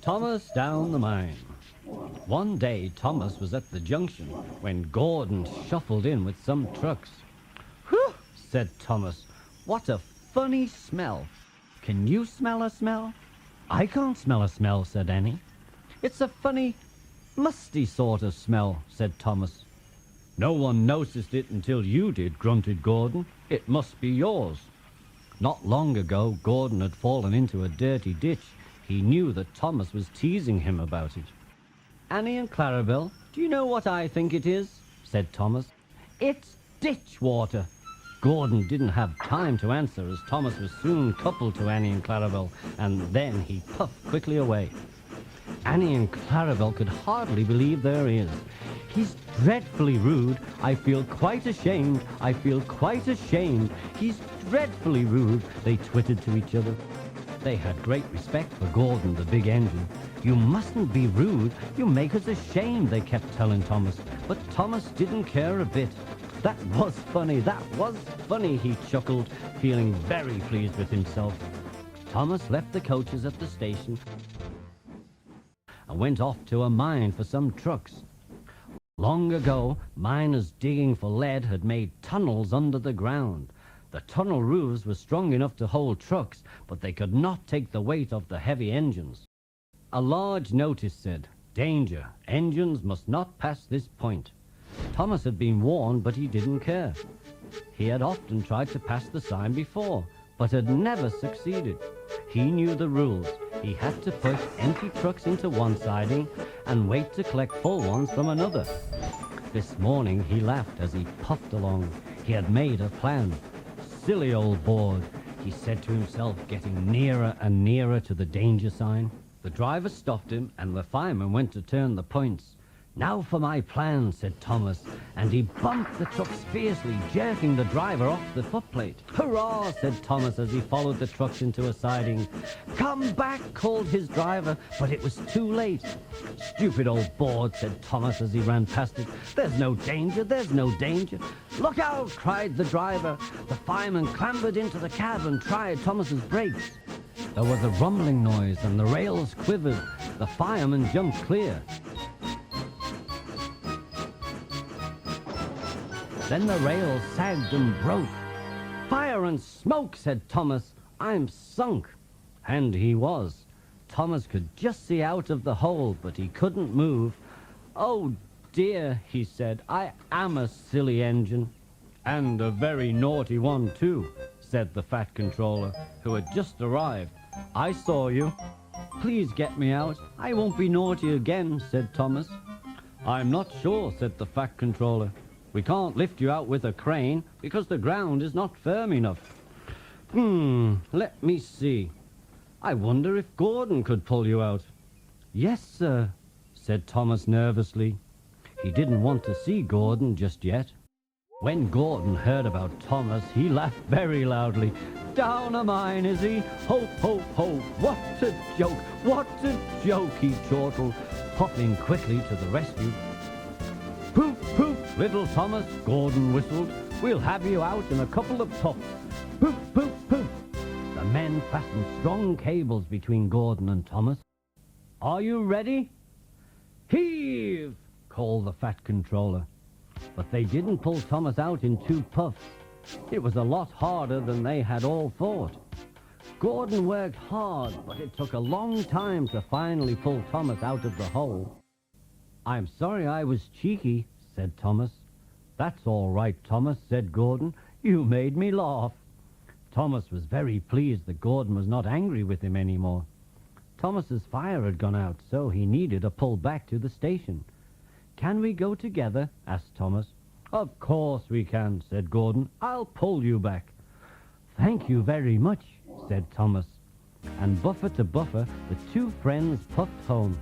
Thomas down the mine. One day Thomas was at the junction when Gordon shuffled in with some trucks. "Whew," said Thomas. "What a funny smell. Can you smell a smell?" "I can't smell a smell," said Annie. "It's a funny, musty sort of smell," said Thomas. "No one noticed it until you did," grunted Gordon. "It must be yours." Not long ago, Gordon had fallen into a dirty ditch. He knew that Thomas was teasing him about it. "Annie and Clarabelle, do you know what I think it is?" said Thomas. "It's ditch water." Gordon didn't have time to answer, as Thomas was soon coupled to Annie and Clarabelle, and then he puffed quickly away. Annie and Clarabelle could hardly believe their ears. "He's dreadfully rude. I feel quite ashamed. I feel quite ashamed. He's dreadfully rude," they twittered to each other. They had great respect for Gordon, the big engine. "You mustn't be rude. You make us ashamed," they kept telling Thomas. But Thomas didn't care a bit. "That was funny. That was funny," he chuckled, feeling very pleased with himself. Thomas left the coaches at the station and went off to a mine for some trucks. Long ago, miners digging for lead had made tunnels under the ground. The tunnel roofs were strong enough to hold trucks, but they could not take the weight of the heavy engines. A large notice said, "Danger, engines must not pass this point." Thomas had been warned, but he didn't care. He had often tried to pass the sign before, but had never succeeded. He knew the rules. He had to push empty trucks into one siding and wait to collect full ones from another. This morning he laughed as he puffed along. He had made a plan. "Silly old board," he said to himself, getting nearer and nearer to the danger sign. The driver stopped him, and the fireman went to turn the points. "Now for my plan," said Thomas, and he bumped the trucks fiercely, jerking the driver off the footplate. "Hurrah!" said Thomas as he followed the trucks into a siding. "Come back!" called his driver, but it was too late. "Stupid old board," said Thomas as he ran past it. "There's no danger, there's no danger." "Look out!" cried the driver. The fireman clambered into the cab and tried Thomas's brakes. There was a rumbling noise and the rails quivered. The fireman jumped clear. Then the rails sagged and broke. "Fire and smoke," said Thomas. "I'm sunk." And he was. Thomas could just see out of the hole, but he couldn't move. "Oh dear," he said, "I am a silly engine." "And a very naughty one too," said the Fat Controller, who had just arrived. "I saw you." "Please get me out. I won't be naughty again," said Thomas. "I'm not sure," said the Fat Controller. "We can't lift you out with a crane because the ground is not firm enough." Let me see. I wonder if Gordon could pull you out." "Yes, sir," said Thomas nervously. He didn't want to see Gordon just yet. When Gordon heard about Thomas, he laughed very loudly. "Down a mine, is he? Ho, ho, ho! What a joke! What a joke!" he chortled, hopping quickly to the rescue. "Poof, poof, little Thomas," Gordon whistled. "We'll have you out in a couple of puffs. Poof, poof, poof." The men fastened strong cables between Gordon and Thomas. "Are you ready?" "Heave!" called the Fat Controller. But they didn't pull Thomas out in 2 puffs. It was a lot harder than they had all thought. Gordon worked hard, but it took a long time to finally pull Thomas out of the hole. "I'm sorry I was cheeky," said Thomas. "That's all right, Thomas," said Gordon. "You made me laugh." Thomas was very pleased that Gordon was not angry with him anymore. Thomas's fire had gone out, so he needed a pull back to the station. "Can we go together?" asked Thomas. "Of course we can," said Gordon. "I'll pull you back." "Thank you very much," said Thomas. And buffer to buffer, the 2 friends puffed home.